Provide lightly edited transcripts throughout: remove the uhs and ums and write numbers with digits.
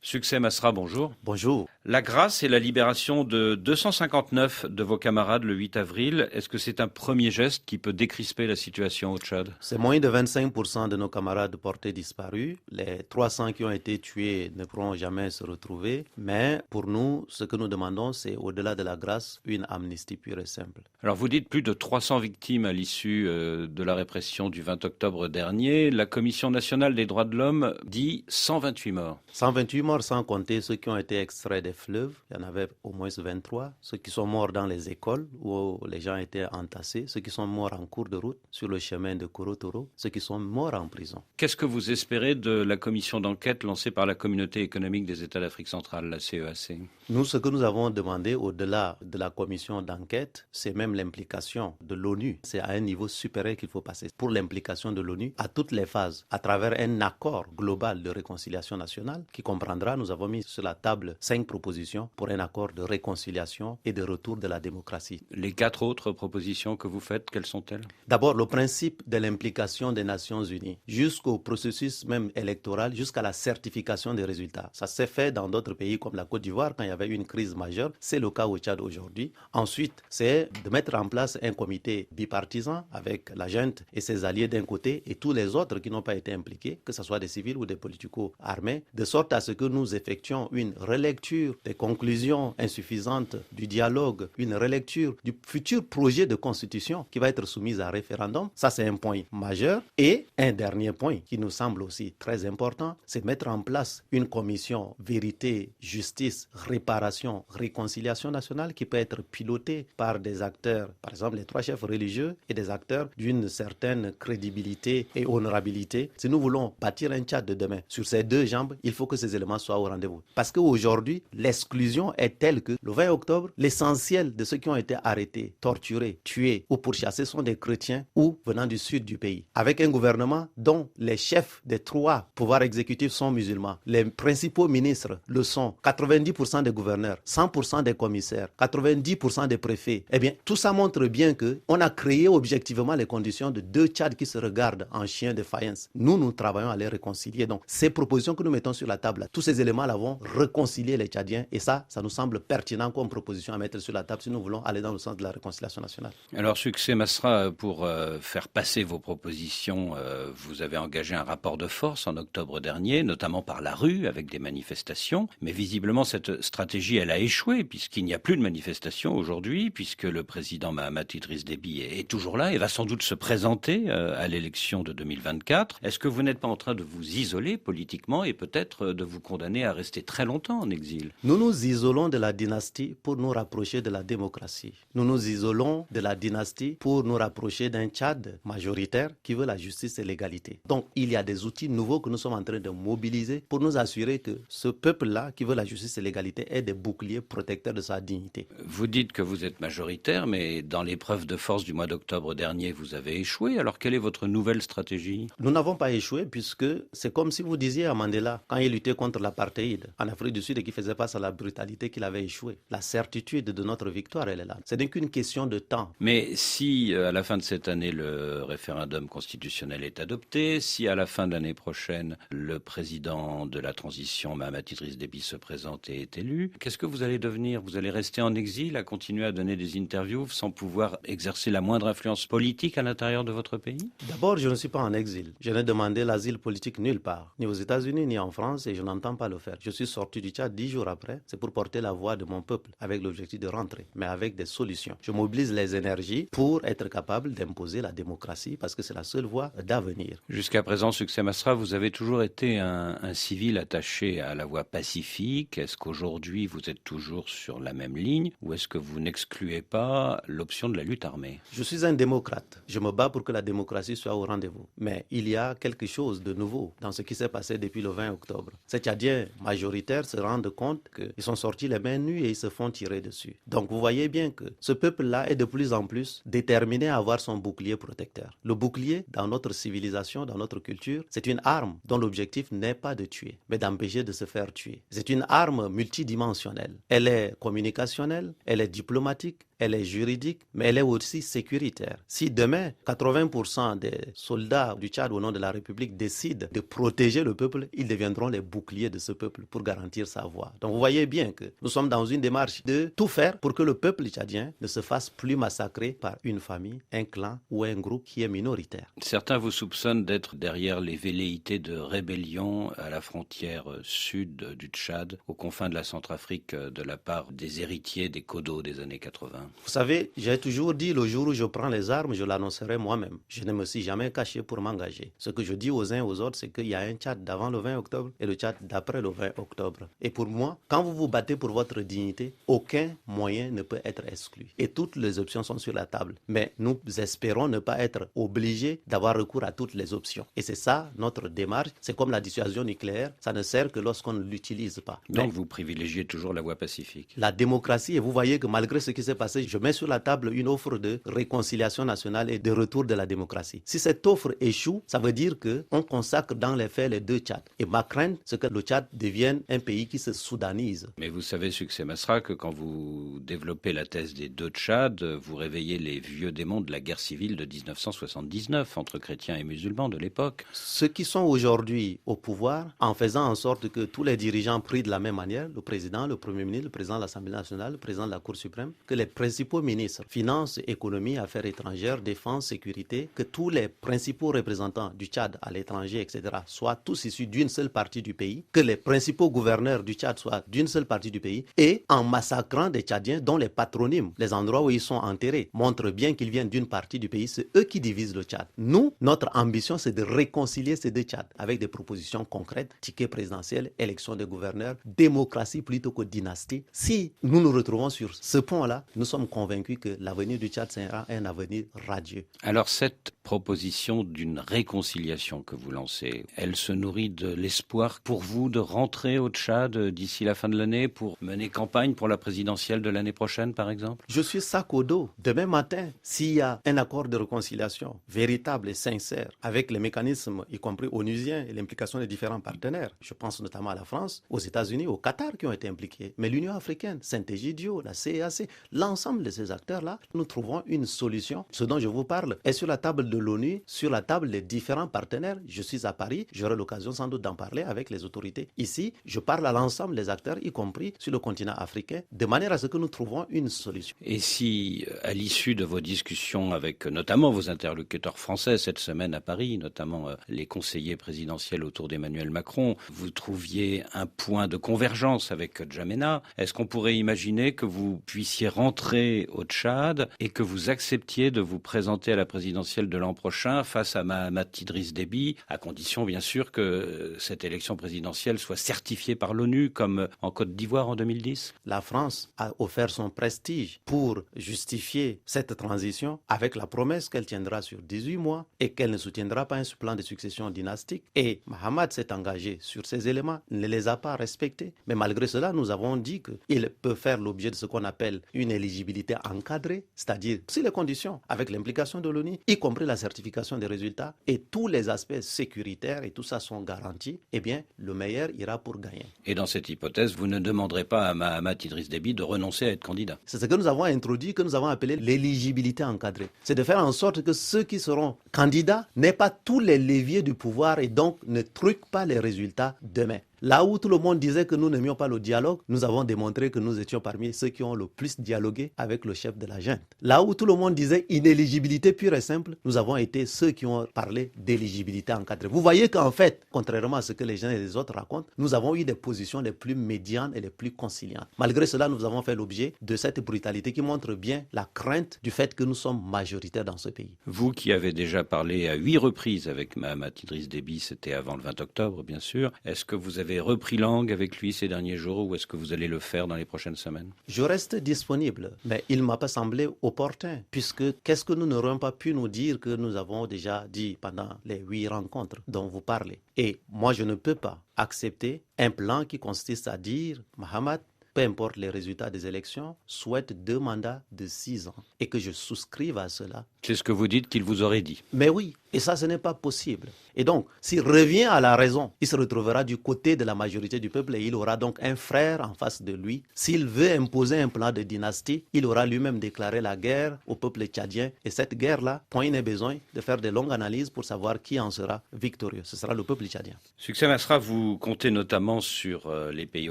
Succès Masra, bonjour. Bonjour. La grâce et la libération de 259 de vos camarades le 8 avril, est-ce que c'est un premier geste qui peut décrisper la situation au Tchad? C'est moins de 25% de nos camarades portés disparus. Les 300 qui ont été tués ne pourront jamais se retrouver. Mais pour nous, ce que nous demandons, c'est au-delà de la grâce, une amnistie pure et simple. Alors vous dites plus de 300 victimes à l'issue de la répression du 20 octobre dernier. La Commission nationale des droits de l'homme dit 128 morts. 128 morts sans compter ceux qui ont été extraits des fleuves. Il y en avait au moins 23. Ceux qui sont morts dans les écoles où les gens étaient entassés. Ceux qui sont morts en cours de route sur le chemin de Korotoro. Ceux qui sont morts en prison. Qu'est-ce que vous espérez de la commission d'enquête lancée par la Communauté économique des États d'Afrique centrale, la CEAC? Nous, ce que nous avons demandé au-delà de la commission d'enquête, c'est même l'implication de l'ONU. C'est à un niveau supérieur qu'il faut passer pour l'implication de l'ONU à toutes les phases, à travers un accord global de réconciliation nationale qui comprendra, nous avons mis sur la table 5 propositions pour un accord de réconciliation et de retour de la démocratie. Les 4 autres propositions que vous faites, quelles sont-elles? D'abord, le principe de l'implication des Nations Unies jusqu'au processus même électoral, jusqu'à la certification des résultats. Ça s'est fait dans d'autres pays comme la Côte d'Ivoire quand il y avait une crise majeure. C'est le cas au Tchad aujourd'hui. Ensuite, c'est de mettre en place un comité bipartisan avec la junte et ses alliés d'un côté et tous les autres qui n'ont pas été impliqués, que ce soit des civils ou des politico-armés, de sorte à ce que nous effectuions une relecture des conclusions insuffisantes du dialogue, une relecture du futur projet de constitution qui va être soumise à référendum. Ça, c'est un point majeur. Et un dernier point qui nous semble aussi très important, c'est mettre en place une commission vérité, justice, réparation, réconciliation nationale qui peut être pilotée par des acteurs, par exemple les 3 chefs religieux et des acteurs d'une certaine crédibilité et honorabilité. Si nous voulons bâtir un Tchad de demain sur ces 2 jambes, il faut que ces éléments soient au rendez-vous. Parce qu'aujourd'hui, l'exclusion est telle que le 20 octobre, l'essentiel de ceux qui ont été arrêtés, torturés, tués ou pourchassés sont des chrétiens ou venant du sud du pays. Avec un gouvernement dont les chefs des 3 pouvoirs exécutifs sont musulmans. Les principaux ministres le sont. 90% des gouverneurs, 100% des commissaires, 90% des préfets. Eh bien, tout ça montre bien qu'on a créé objectivement les conditions de 2 Tchads qui se regardent en chien de faïence. Nous travaillons à les réconcilier. Donc, ces propositions que nous mettons sur la table, tous ces éléments-là vont réconcilier les Tchadiens. Et ça nous semble pertinent comme proposition à mettre sur la table si nous voulons aller dans le sens de la réconciliation nationale. Alors, Succès Masra, pour faire passer vos propositions, vous avez engagé un rapport de force en octobre dernier, notamment par la rue, avec des manifestations. Mais visiblement, cette stratégie, elle a échoué, puisqu'il n'y a plus de manifestations aujourd'hui, puisque le président Mahamat Idriss Déby est toujours là et va sans doute se présenter à l'élection de 2024. Est-ce que vous n'êtes pas en train de vous isoler politiquement et peut-être de vous condamner à rester très longtemps en exil? Nous nous isolons de la dynastie pour nous rapprocher de la démocratie. Nous nous isolons de la dynastie pour nous rapprocher d'un Tchad majoritaire qui veut la justice et l'égalité. Donc, il y a des outils nouveaux que nous sommes en train de mobiliser pour nous assurer que ce peuple-là qui veut la justice et l'égalité ait des boucliers protecteurs de sa dignité. Vous dites que vous êtes majoritaire, mais dans l'épreuve de force du mois d'octobre dernier, vous avez échoué. Alors, quelle est votre nouvelle stratégie? Nous n'avons pas échoué puisque c'est comme si vous disiez à Mandela, quand il luttait contre l'apartheid en Afrique du Sud et qu'il faisait face à la brutalité, qu'il avait échoué. La certitude de notre victoire, elle est là. Ce n'est qu'une question de temps. Mais si à la fin de cette année, le référendum constitutionnel est adopté, si à la fin de l'année prochaine, le président de la transition, Mahamat Idriss Déby, se présente et est élu, qu'est-ce que vous allez devenir? Vous allez rester en exil, à continuer à donner des interviews sans pouvoir exercer la moindre influence politique à l'intérieur de votre pays? D'abord, je ne suis pas en exil. Je n'ai demandé l'asile politique nulle part, ni aux États-Unis, ni en France, et je n'entends pas le faire. Je suis sorti du Tchad 10 jours après. C'est pour porter la voix de mon peuple, avec l'objectif de rentrer, mais avec des solutions. Je mobilise les énergies pour être capable d'imposer la démocratie, parce que c'est la seule voie d'avenir. Jusqu'à présent, Succès Masra, vous avez toujours été un civil attaché à la voie pacifique. Est-ce qu'aujourd'hui, vous êtes toujours sur la même ligne, ou est-ce que vous n'excluez pas l'option de la lutte armée? Je suis un démocrate. Je me bats pour que la démocratie soit au rendez-vous. Mais il y a quelque chose de nouveau dans ce qui s'est passé depuis le 20 octobre. Ces Tchadiens majoritaires se rendent compte qu'ils sont sortis les mains nues et ils se font tirer dessus. Donc vous voyez bien que ce peuple-là est de plus en plus déterminé à avoir son bouclier protecteur. Le bouclier, dans notre civilisation, dans notre culture, c'est une arme dont l'objectif n'est pas de tuer, mais d'empêcher de se faire tuer. C'est une arme multidimensionnelle. Elle est communicationnelle, elle est diplomatique, elle est juridique, mais elle est aussi sécuritaire. Si demain, 80% des soldats du Tchad au nom de la République décident de protéger le peuple, ils deviendront les boucliers de ce peuple pour garantir sa voix. Donc vous voyez bien que nous sommes dans une démarche de tout faire pour que le peuple tchadien ne se fasse plus massacrer par une famille, un clan ou un groupe qui est minoritaire. Certains vous soupçonnent d'être derrière les velléités de rébellion à la frontière sud du Tchad, aux confins de la Centrafrique, de la part des héritiers des Kodo des années 80. Vous savez, j'ai toujours dit, le jour où je prends les armes, je l'annoncerai moi-même. Je ne me suis jamais caché pour m'engager. Ce que je dis aux uns et aux autres, c'est qu'il y a un Tchad d'avant le 20 octobre et le Tchad d'après le 20 octobre. Et pour moi, quand vous vous battez pour votre dignité, aucun moyen ne peut être exclu. Et toutes les options sont sur la table. Mais nous espérons ne pas être obligés d'avoir recours à toutes les options. Et c'est ça notre démarche. C'est comme la dissuasion nucléaire, ça ne sert que lorsqu'on ne l'utilise pas. Donc vous privilégiez toujours la voie pacifique. La démocratie, et vous voyez que malgré ce qui s'est passé, je mets sur la table une offre de réconciliation nationale et de retour de la démocratie. Si cette offre échoue, ça veut dire qu'on consacre dans les faits les deux Tchads. Et ma crainte, c'est que le Tchad devienne un pays qui se soudanise. Mais vous savez, Succès Masra, que quand vous développez la thèse des deux Tchads, vous réveillez les vieux démons de la guerre civile de 1979 entre chrétiens et musulmans de l'époque. Ceux qui sont aujourd'hui au pouvoir, en faisant en sorte que tous les dirigeants prient de la même manière, le président, le premier ministre, le président de l'Assemblée nationale, le président de la Cour suprême, que les principaux ministres, finances, économie, affaires étrangères, défense, sécurité, que tous les principaux représentants du Tchad à l'étranger, etc., soient tous issus d'une seule partie du pays, que les principaux gouverneurs du Tchad soient d'une seule partie du pays, et en massacrant des Tchadiens dont les patronymes, les endroits où ils sont enterrés, montrent bien qu'ils viennent d'une partie du pays, c'est eux qui divisent le Tchad. Nous, notre ambition, c'est de réconcilier ces deux Tchads avec des propositions concrètes, ticket présidentiel, élection des gouverneurs, démocratie plutôt que dynastie. Si nous nous retrouvons sur ce point-là, nous sommes convaincus que l'avenir du Tchad sera un avenir radieux. Alors cette proposition d'une réconciliation que vous lancez, elle se nourrit de l'espoir pour vous de rentrer au Tchad d'ici la fin de l'année pour mener campagne pour la présidentielle de l'année prochaine, par exemple? Je suis sac au dos. Demain matin, s'il y a un accord de réconciliation véritable et sincère avec les mécanismes, y compris onusiens et l'implication des différents partenaires, je pense notamment à la France, aux États-Unis, au Qatar qui ont été impliqués, mais l'Union africaine, Saint-Egidio, la CEAC, l'ensemble de ces acteurs-là, nous trouvons une solution. Ce dont je vous parle est sur la table de l'ONU, sur la table des différents partenaires. Je suis à Paris, j'aurai l'occasion sans doute d'en parler avec les autorités. Ici, je parle à l'ensemble des acteurs, y compris sur le continent africain, de manière à ce que nous trouvons une solution. Et si, à l'issue de vos discussions avec notamment vos interlocuteurs français cette semaine à Paris, notamment les conseillers présidentiels autour d'Emmanuel Macron, vous trouviez un point de convergence avec N'Djamena, est-ce qu'on pourrait imaginer que vous puissiez rentrer au Tchad et que vous acceptiez de vous présenter à la présidentielle de l'an prochain face à Mahamat Idriss Déby, à condition bien sûr que cette élection présidentielle soit certifiée par l'ONU comme en Côte d'Ivoire en 2010? La France a offert son prestige pour justifier cette transition avec la promesse qu'elle tiendra sur 18 mois et qu'elle ne soutiendra pas un plan de succession dynastique. Et Mahamat s'est engagé sur ces éléments, ne les a pas respectés. Mais malgré cela, nous avons dit qu'il peut faire l'objet de ce qu'on appelle une éligibilité encadrée, c'est-à-dire si les conditions, avec l'implication de l'ONU, y compris la certification des résultats et tous les aspects sécuritaires et tout ça sont garantis, eh bien, le meilleur ira pour gagner. Et dans cette hypothèse, vous ne demanderez pas à Mahamat Idriss Déby de renoncer à être candidat? C'est ce que nous avons introduit, que nous avons appelé l'éligibilité encadrée. C'est de faire en sorte que ceux qui seront candidats n'aient pas tous les leviers du pouvoir et donc ne truquent pas les résultats demain. Là où tout le monde disait que nous n'aimions pas le dialogue, nous avons démontré que nous étions parmi ceux qui ont le plus dialogué avec le chef de la junte. Là où tout le monde disait inéligibilité pure et simple, nous avons été ceux qui ont parlé d'éligibilité encadrée. Vous voyez qu'en fait, contrairement à ce que les uns et les autres racontent, nous avons eu des positions les plus médianes et les plus conciliantes. Malgré cela, nous avons fait l'objet de cette brutalité qui montre bien la crainte du fait que nous sommes majoritaires dans ce pays. Vous qui avez déjà parlé à 8 reprises avec Mahamat Idriss Déby, c'était avant le 20 octobre bien sûr, est-ce que vous avez repris langue avec lui ces derniers jours ou est-ce que vous allez le faire dans les prochaines semaines? Je reste disponible, mais il ne m'a pas semblé opportun, puisque qu'est-ce que nous n'aurions pas pu nous dire que nous avons déjà dit pendant les 8 rencontres dont vous parlez. Et moi, je ne peux pas accepter un plan qui consiste à dire, Mahamat, peu importe les résultats des élections, souhaite 2 mandats de 6 ans et que je souscrive à cela. C'est ce que vous dites qu'il vous aurait dit. Mais oui, Et ça, ce n'est pas possible. Et donc, s'il revient à la raison, il se retrouvera du côté de la majorité du peuple et il aura donc un frère en face de lui. S'il veut imposer un plan de dynastie, il aura lui-même déclaré la guerre au peuple tchadien. Et cette guerre-là, point n'est besoin de faire de longues analyses pour savoir qui en sera victorieux. Ce sera le peuple tchadien. Succès Masra, vous comptez notamment sur les pays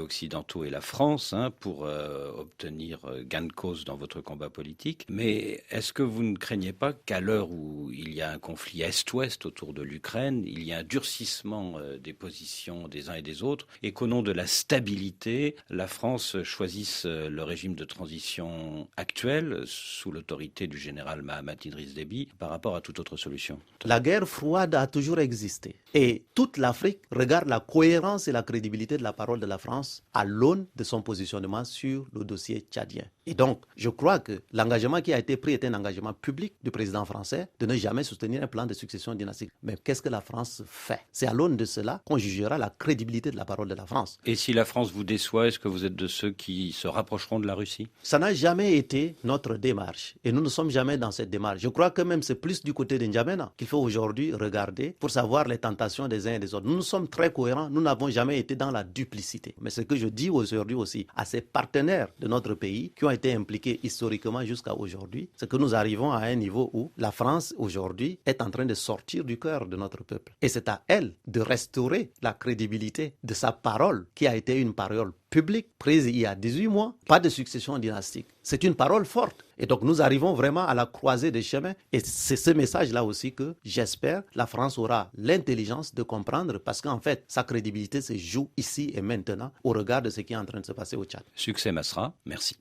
occidentaux et la France pour obtenir gain de cause dans votre combat politique. Mais est-ce que vous ne craignez pas qu'à l'heure où il y a un conflit Est-Ouest autour de l'Ukraine, il y a un durcissement des positions des uns et des autres et qu'au nom de la stabilité, la France choisisse le régime de transition actuel sous l'autorité du général Mahamat Idriss Déby par rapport à toute autre solution? La guerre froide a toujours existé. Et toute l'Afrique regarde la cohérence et la crédibilité de la parole de la France à l'aune de son positionnement sur le dossier tchadien. Et donc, je crois que l'engagement qui a été pris est un engagement public du président français de ne jamais soutenir un plan de succession dynastique. Mais qu'est-ce que la France fait? C'est à l'aune de cela qu'on jugera la crédibilité de la parole de la France. Et si la France vous déçoit, est-ce que vous êtes de ceux qui se rapprocheront de la Russie? Ça n'a jamais été notre démarche. Et nous ne sommes jamais dans cette démarche. Je crois que même c'est plus du côté de N'Djamena qu'il faut aujourd'hui regarder pour savoir les tentations des uns et des autres. Nous sommes très cohérents. Nous n'avons jamais été dans la duplicité. Mais ce que je dis aujourd'hui aussi à ces partenaires de notre pays qui ont été impliqués historiquement jusqu'à aujourd'hui, c'est que nous arrivons à un niveau où la France aujourd'hui est en train de sortir du cœur de notre peuple. Et c'est à elle de restaurer la crédibilité de sa parole qui a été une parole publique prise il y a 18 mois, pas de succession dynastique. C'est une parole forte. Et donc nous arrivons vraiment à la croisée des chemins. Et c'est ce message-là aussi que j'espère la France aura l'intelligence de comprendre parce qu'en fait, sa crédibilité se joue ici et maintenant au regard de ce qui est en train de se passer au Tchad. Succès Masra, merci.